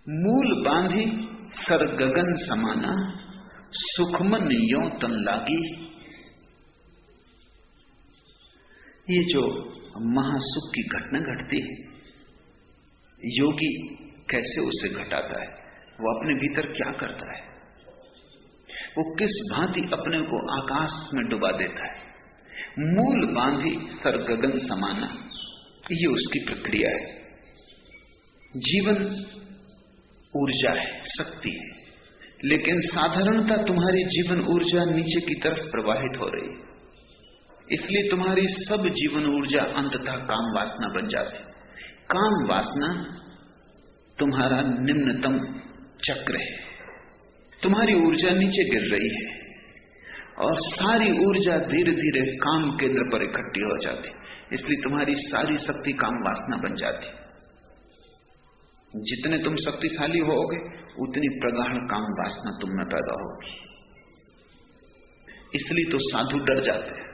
मूल बांधी सर गगन समाना, सुखमन यों तन लागी। ये जो महासुख की घटना घटती है, योगी कैसे उसे घटाता है, वो अपने भीतर क्या करता है, वो किस भांति अपने को आकाश में डुबा देता है। मूल बांधी सर गगन समाना, ये उसकी प्रक्रिया है। जीवन ऊर्जा है, शक्ति है, लेकिन साधारणतः तुम्हारी जीवन ऊर्जा नीचे की तरफ प्रवाहित हो रही है। इसलिए तुम्हारी सब जीवन ऊर्जा अंततः काम वासना बन जाती। काम वासना तुम्हारा निम्नतम चक्र है। तुम्हारी ऊर्जा नीचे गिर रही है और सारी ऊर्जा धीरे धीरे काम केंद्र पर इकट्ठी हो जाती। इसलिए तुम्हारी सारी शक्ति काम वासना बन जाती। जितने तुम शक्तिशाली होगे उतनी प्रगाढ़ काम वासना तुम में पैदा होगी। इसलिए तो साधु डर जाते हैं,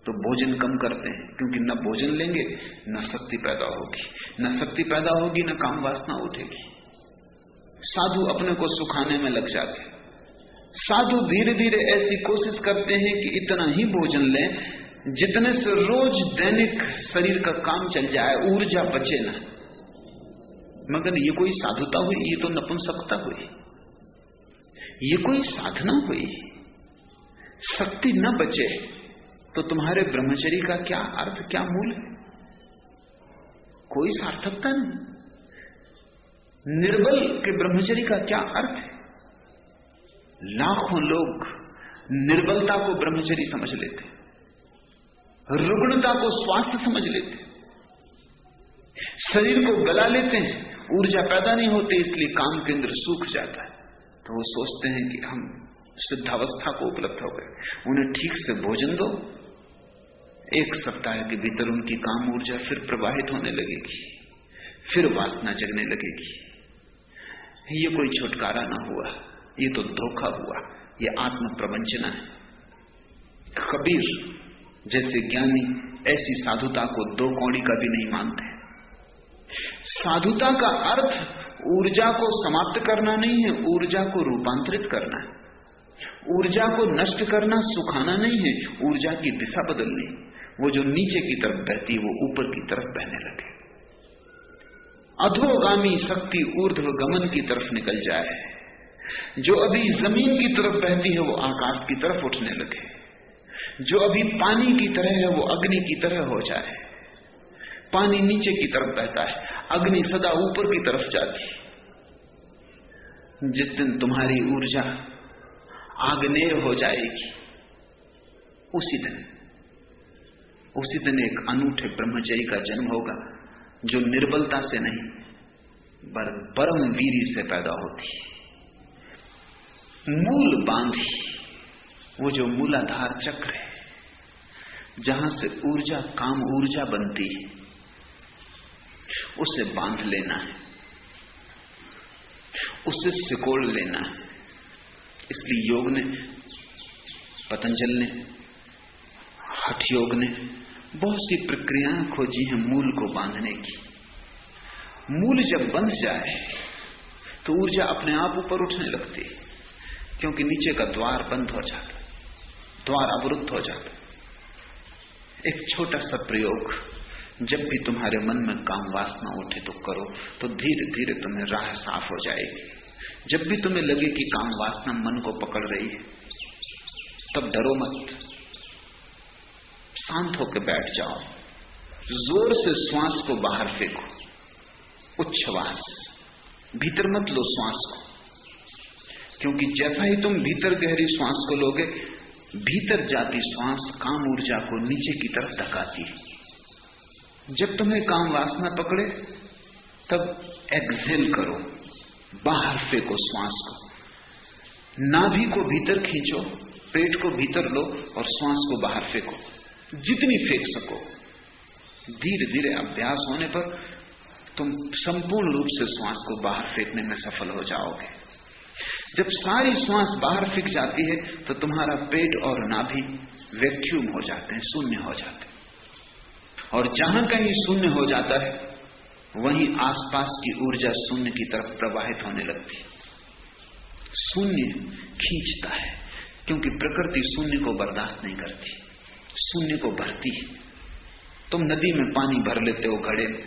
तो भोजन कम करते हैं, क्योंकि न भोजन लेंगे न शक्ति पैदा होगी, न शक्ति पैदा होगी न काम वासना उठेगी। साधु अपने को सुखाने में लग जाते हैं। साधु धीरे धीरे ऐसी कोशिश करते हैं कि इतना ही भोजन लें जितने से रोज दैनिक शरीर का काम चल जाए, ऊर्जा बचे ना। मगर ये कोई साधुता हुई? ये तो नपुंसकता हुई। ये कोई साधना हुई? शक्ति न बचे तो तुम्हारे ब्रह्मचर्य का क्या अर्थ, क्या मूल है? कोई सार्थकता नहीं। निर्बल के ब्रह्मचर्य का क्या अर्थ है? लाखों लोग निर्बलता को ब्रह्मचर्य समझ लेते, रुग्णता को स्वास्थ्य समझ लेते, शरीर को गला लेते हैं, ऊर्जा पैदा नहीं होती, इसलिए काम केंद्र सूख जाता है। तो वो सोचते हैं कि हम सिद्धावस्था को उपलब्ध हो गए। उन्हें ठीक से भोजन दो, एक सप्ताह के भीतर उनकी काम ऊर्जा फिर प्रवाहित होने लगेगी, फिर वासना जगने लगेगी। ये कोई छुटकारा ना हुआ, ये तो धोखा हुआ, ये आत्म प्रवंचना है। कबीर जैसे ज्ञानी ऐसी साधुता को दो कौड़ी का भी नहीं मानते। साधुता का अर्थ ऊर्जा को समाप्त करना नहीं है, ऊर्जा को रूपांतरित करना है। ऊर्जा को नष्ट करना, सुखाना नहीं है, ऊर्जा की दिशा बदलनी। वो जो नीचे की तरफ बहती है वो ऊपर की तरफ बहने लगे। अधोगामी शक्ति ऊर्ध्व गमन की तरफ निकल जाए। जो अभी जमीन की तरफ बहती है वो आकाश की तरफ उठने लगे। जो अभी पानी की तरह है वो अग्नि की तरह हो जाए। पानी नीचे की तरफ बहता है, अग्नि सदा ऊपर की तरफ जाती। जिस दिन तुम्हारी ऊर्जा आग्नेय हो जाएगी, उसी दिन एक अनूठे ब्रह्मचर्य का जन्म होगा, जो निर्बलता से नहीं परम वीरी से पैदा होती। मूल बांधी, वो जो मूलाधार चक्र है, जहां से ऊर्जा काम ऊर्जा बनती है, उसे बांध लेना है, उसे सिकोड़ लेना है। इसलिए योग ने, पतंजल ने, हठ योग ने बहुत सी प्रक्रियाएं खोजी हैं मूल को बांधने की। मूल जब बंध जाए तो ऊर्जा अपने आप ऊपर उठने लगती है, क्योंकि नीचे का द्वार बंद हो जाता, द्वार अवरुद्ध हो जाता। एक छोटा सा प्रयोग, जब भी तुम्हारे मन में काम वासना उठे तो करो, तो धीरे धीरे तुम्हें राह साफ हो जाएगी। जब भी तुम्हें लगे कि काम वासना मन को पकड़ रही है, तब डरो मत, शांत होकर बैठ जाओ, जोर से श्वास को बाहर फेंको, उच्छ्वास, भीतर मत लो श्वास को, क्योंकि जैसा ही तुम भीतर गहरी श्वास को लोगे, भीतर जाती श्वास काम ऊर्जा को नीचे की तरफ धकाती है। जब तुम्हें काम वासना पकड़े तब एक्सहेल करो, बाहर फेंको श्वास को, नाभि को भीतर खींचो, पेट को भीतर लो और श्वास को बाहर फेंको, जितनी फेंक सको। धीरे धीरे अभ्यास होने पर तुम संपूर्ण रूप से श्वास को बाहर फेंकने में सफल हो जाओगे। जब सारी श्वास बाहर फेंक जाती है तो तुम्हारा पेट और नाभि वैक्यूम हो जाते हैं, शून्य हो जाते हैं। और जहां कहीं शून्य हो जाता है वहीं आसपास की ऊर्जा शून्य की तरफ प्रवाहित होने लगती। शून्य खींचता है, क्योंकि प्रकृति शून्य को बर्दाश्त नहीं करती, शून्य को भरती है। तुम नदी में पानी भर लेते हो घड़े में,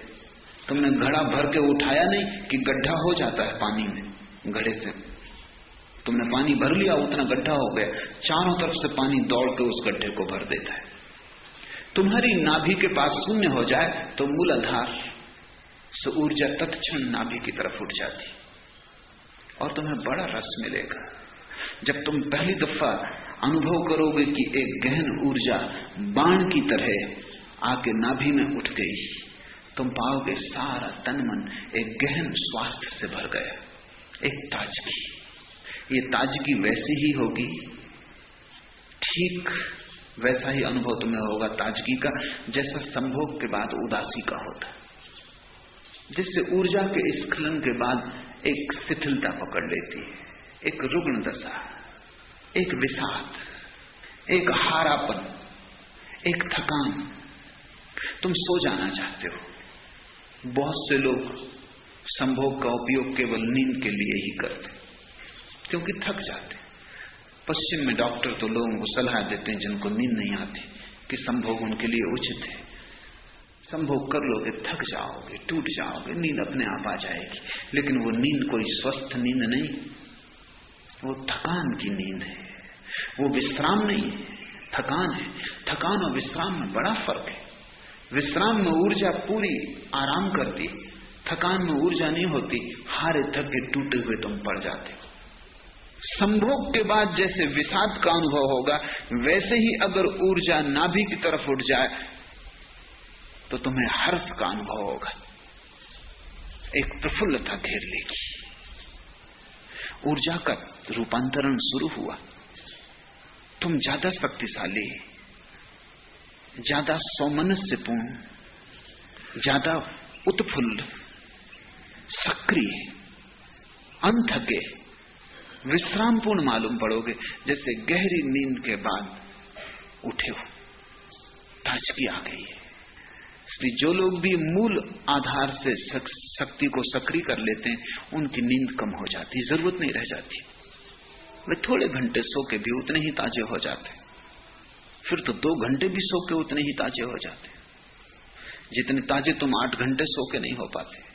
तुमने घड़ा भर के उठाया नहीं कि गड्ढा हो जाता है पानी में। घड़े से तुमने पानी भर लिया, उतना गड्ढा हो गया, चारों तरफ से पानी दौड़ के उस गड्ढे को भर देता है। तुम्हारी नाभि के पास शून्य हो जाए तो मूलाधार से ऊर्जा तत्क्षण नाभि की तरफ उठ जाती और तुम्हें बड़ा रस मिलेगा। जब तुम पहली दफा अनुभव करोगे कि एक गहन ऊर्जा बाण की तरह आके नाभि में उठ गई, तुम पाओगे सारा तन मन एक गहन स्वास्थ्य से भर गया, एक ताजगी। ये ताजगी वैसी ही होगी, ठीक वैसा ही अनुभव तुम्हें होगा ताजगी का जैसा संभोग के बाद उदासी का होता, जिससे ऊर्जा के स्खलन के बाद एक शिथिलता पकड़ लेती है, एक रुग्ण दशा, एक विषाद, एक हारापन, एक थकान। तुम सो जाना चाहते हो। बहुत से लोग संभोग का उपयोग केवल नींद के लिए ही करते, क्योंकि थक जाते। पश्चिम में डॉक्टर तो लोगों को सलाह देते हैं जिनको नींद नहीं आती कि संभोग उनके लिए उचित है। संभोग कर लोगे, थक जाओगे, टूट जाओगे, नींद अपने आप आ जाएगी। लेकिन वो नींद कोई स्वस्थ नींद नहीं, वो थकान की नींद है, वो विश्राम नहीं है, थकान है। थकान और विश्राम में बड़ा फर्क है। विश्राम में ऊर्जा पूरी आराम करती, थकान में ऊर्जा नहीं होती, हारे थके टूटे हुए तुम पड़ जाते हो। संभोग के बाद जैसे विषाद का अनुभव होगा, वैसे ही अगर ऊर्जा नाभि की तरफ उठ जाए तो तुम्हें हर्ष का अनुभव होगा, एक प्रफुल्लता घेर लेगी। ऊर्जा का रूपांतरण शुरू हुआ। तुम ज्यादा शक्तिशाली, ज्यादा सौमनस्यपूर्ण, ज्यादा उत्फुल्ल, सक्रिय, अनथके, विश्रामपूर्ण मालूम पड़ोगे, जैसे गहरी नींद के बाद उठे हो, ताजगी आ गई है। इसलिए जो लोग भी मूल आधार से शक्ति को सक्रिय कर लेते हैं, उनकी नींद कम हो जाती, जरूरत नहीं रह जाती। वे थोड़े घंटे सो के भी उतने ही ताजे हो जाते, फिर तो 2 घंटे भी सो के उतने ही ताजे हो जाते, जितने ताजे तुम 8 घंटे सो के नहीं हो पाते।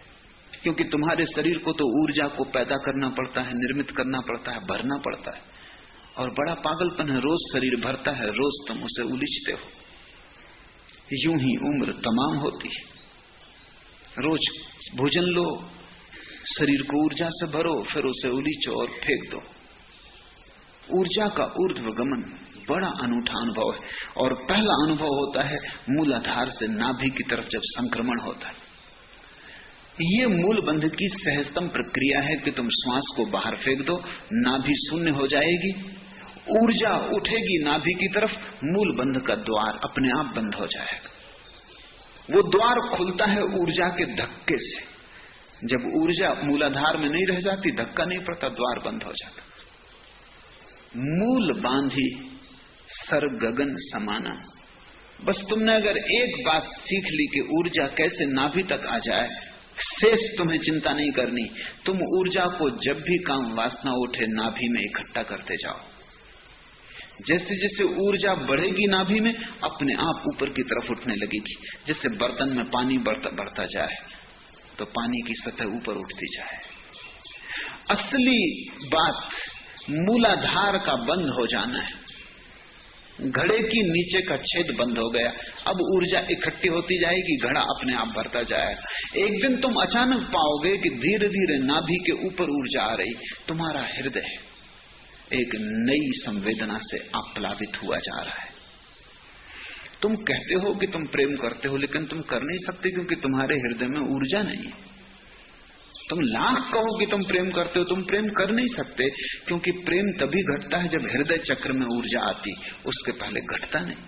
क्योंकि तुम्हारे शरीर को तो ऊर्जा को पैदा करना पड़ता है, निर्मित करना पड़ता है, भरना पड़ता है। और बड़ा पागलपन है, रोज शरीर भरता है, रोज तुम उसे उलीचते हो। यूं ही उम्र तमाम होती है। रोज भोजन लो, शरीर को ऊर्जा से भरो, फिर उसे उलीचो और फेंक दो। ऊर्जा का ऊर्ध्वगमन बड़ा अनूठा अनुभव है। और पहला अनुभव होता है मूलाधार से नाभि की तरफ जब संक्रमण होता है। ये मूल बंध की सहजतम प्रक्रिया है कि तुम श्वास को बाहर फेंक दो, नाभि शून्य हो जाएगी, ऊर्जा उठेगी नाभि की तरफ, मूल बंध का द्वार अपने आप बंद हो जाएगा। वो द्वार खुलता है ऊर्जा के धक्के से। जब ऊर्जा मूलाधार में नहीं रह जाती, धक्का नहीं पड़ता, द्वार बंद हो जाता। मूल बांधी सर गगन समाना। बस तुमने अगर एक बात सीख ली कि ऊर्जा कैसे नाभि तक आ जाए, शेष तुम्हें चिंता नहीं करनी। तुम ऊर्जा को जब भी काम वासना उठे नाभि में इकट्ठा करते जाओ। जैसे जैसे ऊर्जा बढ़ेगी नाभि में, अपने आप ऊपर की तरफ उठने लगेगी। जैसे बर्तन में पानी बढ़ता जाए तो पानी की सतह ऊपर उठती जाए। असली बात मूलाधार का बंद हो जाना है। घड़े की नीचे का छेद बंद हो गया, अब ऊर्जा इकट्ठी होती जाएगी, घड़ा अपने आप भरता जाएगा। एक दिन तुम अचानक पाओगे कि धीरे धीरे नाभि के ऊपर ऊर्जा आ रही, तुम्हारा हृदय एक नई संवेदना से आप्लावित हुआ जा रहा है। तुम कहते हो कि तुम प्रेम करते हो, लेकिन तुम कर नहीं सकते क्योंकि तुम्हारे हृदय में ऊर्जा नहीं है। तुम लाख कहो कि तुम प्रेम करते हो, तुम प्रेम कर नहीं सकते क्योंकि प्रेम तभी घटता है जब हृदय चक्र में ऊर्जा आती, उसके पहले घटता नहीं।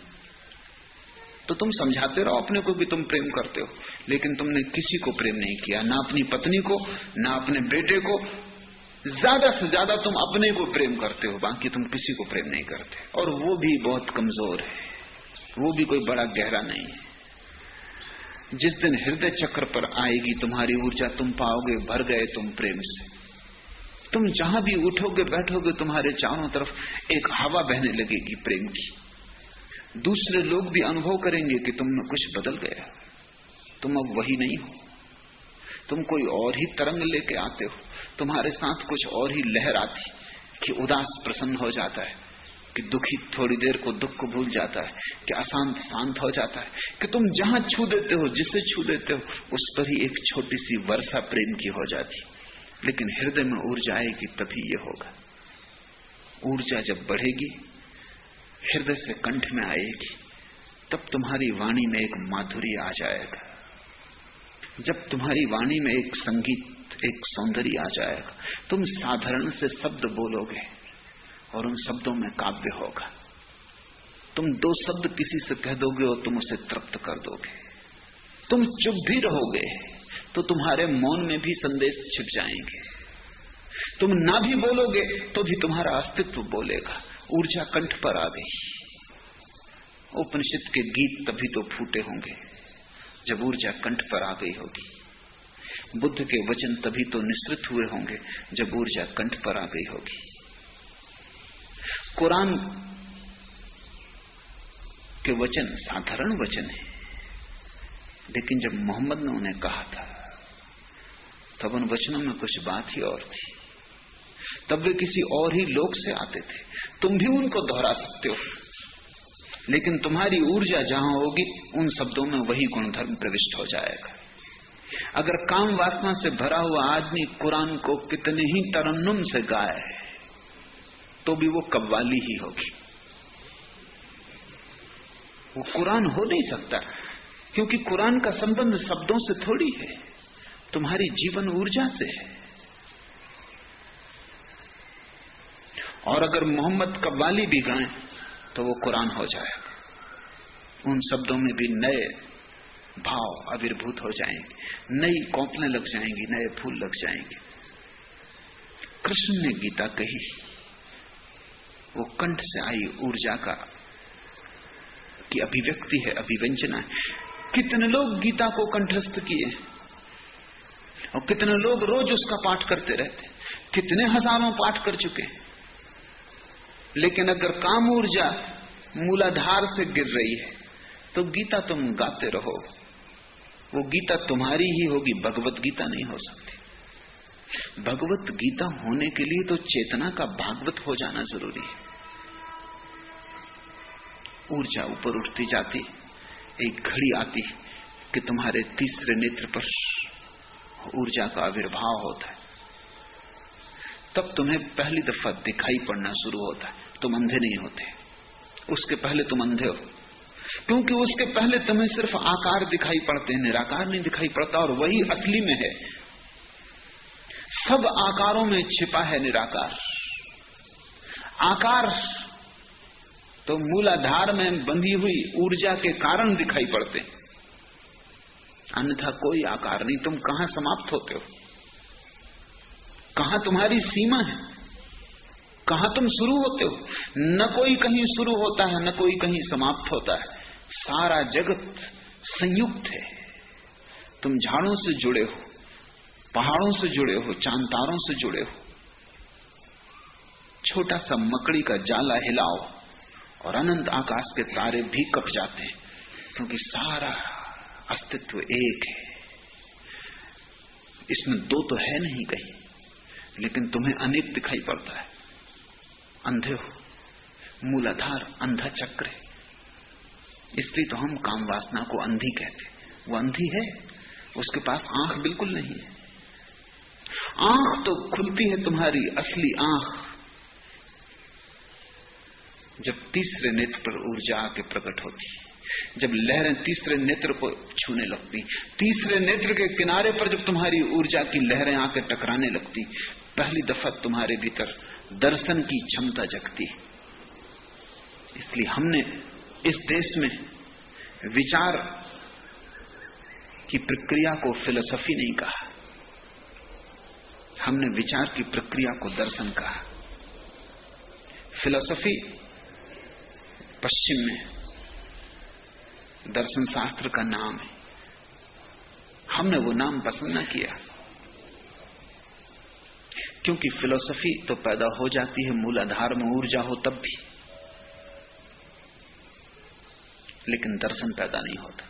तो तुम समझाते रहो अपने को कि तुम प्रेम करते हो, लेकिन तुमने किसी को प्रेम नहीं किया, ना अपनी पत्नी को, ना अपने बेटे को। ज्यादा से ज्यादा तुम अपने को प्रेम करते हो, बाकी तुम किसी को प्रेम नहीं करते। और वो भी बहुत कमजोर है, वो भी कोई बड़ा गहरा नहीं है। जिस दिन हृदय चक्र पर आएगी तुम्हारी ऊर्जा, तुम पाओगे भर गए तुम प्रेम से। तुम जहां भी उठोगे बैठोगे, तुम्हारे चारों तरफ एक हवा बहने लगेगी प्रेम की। दूसरे लोग भी अनुभव करेंगे कि तुम में कुछ बदल गया, तुम अब वही नहीं हो, तुम कोई और ही तरंग लेके आते हो, तुम्हारे साथ कुछ और ही लहर आती कि उदास प्रसन्न हो जाता है, कि दुखी थोड़ी देर को दुख को भूल जाता है, कि अशांत शांत हो जाता है, कि तुम जहां छू देते हो, जिसे छू देते हो, उस पर ही एक छोटी सी वर्षा प्रेम की हो जाती। लेकिन हृदय में ऊर्जा आएगी तभी ये होगा। ऊर्जा जब बढ़ेगी, हृदय से कंठ में आएगी, तब तुम्हारी वाणी में एक माधुर्य आ जाएगा। जब तुम्हारी वाणी में एक संगीत, एक सौंदर्य आ जाएगा, तुम साधारण से शब्द बोलोगे और उन शब्दों में काव्य होगा। तुम दो शब्द किसी से कह दोगे और तुम उसे तृप्त कर दोगे। तुम चुप भी रहोगे तो तुम्हारे मौन में भी संदेश छिप जाएंगे। तुम ना भी बोलोगे तो भी तुम्हारा अस्तित्व बोलेगा। ऊर्जा कंठ पर आ गई। उपनिषद के गीत तभी तो फूटे होंगे जब ऊर्जा कंठ पर आ गई होगी। बुद्ध के वचन तभी तो निसृत हुए होंगे जब ऊर्जा कंठ पर आ गई होगी। कुरान के वचन साधारण वचन है, लेकिन जब मोहम्मद ने उन्हें कहा था तब उन वचनों में कुछ बात ही और थी। तब वे किसी और ही लोक से आते थे। तुम भी उनको दोहरा सकते हो, लेकिन तुम्हारी ऊर्जा जहां होगी उन शब्दों में वही गुणधर्म प्रविष्ट हो जाएगा। अगर काम वासना से भरा हुआ आदमी कुरान को कितने ही तरन्नुम से गाए तो भी वो कव्वाली ही होगी। वो कुरान हो नहीं सकता, क्योंकि कुरान का संबंध शब्दों से थोड़ी है, तुम्हारी जीवन ऊर्जा से है। और अगर मोहम्मद कव्वाली भी गाएं तो वो कुरान हो जाएगा। उन शब्दों में भी नए भाव आविर्भूत हो जाएंगे, नई कौपलें लग जाएंगी, नए फूल लग जाएंगे। कृष्ण ने गीता कही, वो कंठ से आई ऊर्जा की अभिव्यक्ति है, अभिव्यंजना है। कितने लोग गीता को कंठस्थ किए और कितने लोग रोज उसका पाठ करते रहते, कितने हजारों पाठ कर चुके। लेकिन अगर काम ऊर्जा मूलाधार से गिर रही है तो गीता तुम गाते रहो, वो गीता तुम्हारी ही होगी, भगवत गीता नहीं हो सकती। भगवत गीता होने के लिए तो चेतना का भागवत हो जाना जरूरी है। ऊर्जा ऊपर उठती जाती, एक घड़ी आती कि तुम्हारे तीसरे नेत्र पर ऊर्जा का आविर्भाव होता है। तब तुम्हें पहली दफा दिखाई पड़ना शुरू होता है। तुम अंधे नहीं होते, उसके पहले तुम अंधे हो, क्योंकि उसके पहले तुम्हें सिर्फ आकार दिखाई पड़ते हैं, निराकार नहीं दिखाई पड़ता, और वही असली में है। सब आकारों में छिपा है निराकार। आकार तो मूलाधार में बंधी हुई ऊर्जा के कारण दिखाई पड़ते, अन्यथा कोई आकार नहीं। तुम कहां समाप्त होते हो, कहां तुम्हारी सीमा है, कहां तुम शुरू होते हो? न कोई कहीं शुरू होता है, न कोई कहीं समाप्त होता है। सारा जगत संयुक्त है। तुम झाड़ों से जुड़े हो, पहाड़ों से जुड़े हो, चांद तारों से जुड़े हो। छोटा सा मकड़ी का जाला हिलाओ और अनंत आकाश के तारे भी कप जाते हैं, क्योंकि सारा अस्तित्व एक है। इसमें दो तो है नहीं कहीं, लेकिन तुम्हें अनेक दिखाई पड़ता है। अंधे हो, मूलाधार अंधा चक्र है, इसलिए तो हम काम वासना को अंधी कहते। वो अंधी है, उसके पास आंख बिल्कुल नहीं है। आंख तो खुलती है तुम्हारी असली आंख जब तीसरे नेत्र पर ऊर्जा आके प्रकट होती, जब लहरें तीसरे नेत्र को छूने लगती, तीसरे नेत्र के किनारे पर जब तुम्हारी ऊर्जा की लहरें आके टकराने लगती, पहली दफा तुम्हारे भीतर दर्शन की क्षमता जगती। इसलिए हमने इस देश में विचार की प्रक्रिया को फिलॉसफी नहीं कहा, हमने विचार की प्रक्रिया को दर्शन कहा। फिलॉसफी पश्चिम में दर्शन शास्त्र का नाम है, हमने वो नाम पसंद न किया, क्योंकि फिलॉसफी तो पैदा हो जाती है मूलाधार में ऊर्जा हो तब भी, लेकिन दर्शन पैदा नहीं होता।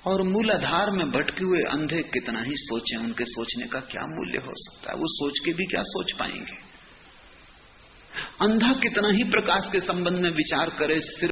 और मूलाधार में भटके हुए अंधे कितना ही सोचें, उनके सोचने का क्या मूल्य हो सकता है? वो सोच के भी क्या सोच पाएंगे? अंधा कितना ही प्रकाश के संबंध में विचार करे, सिर्फ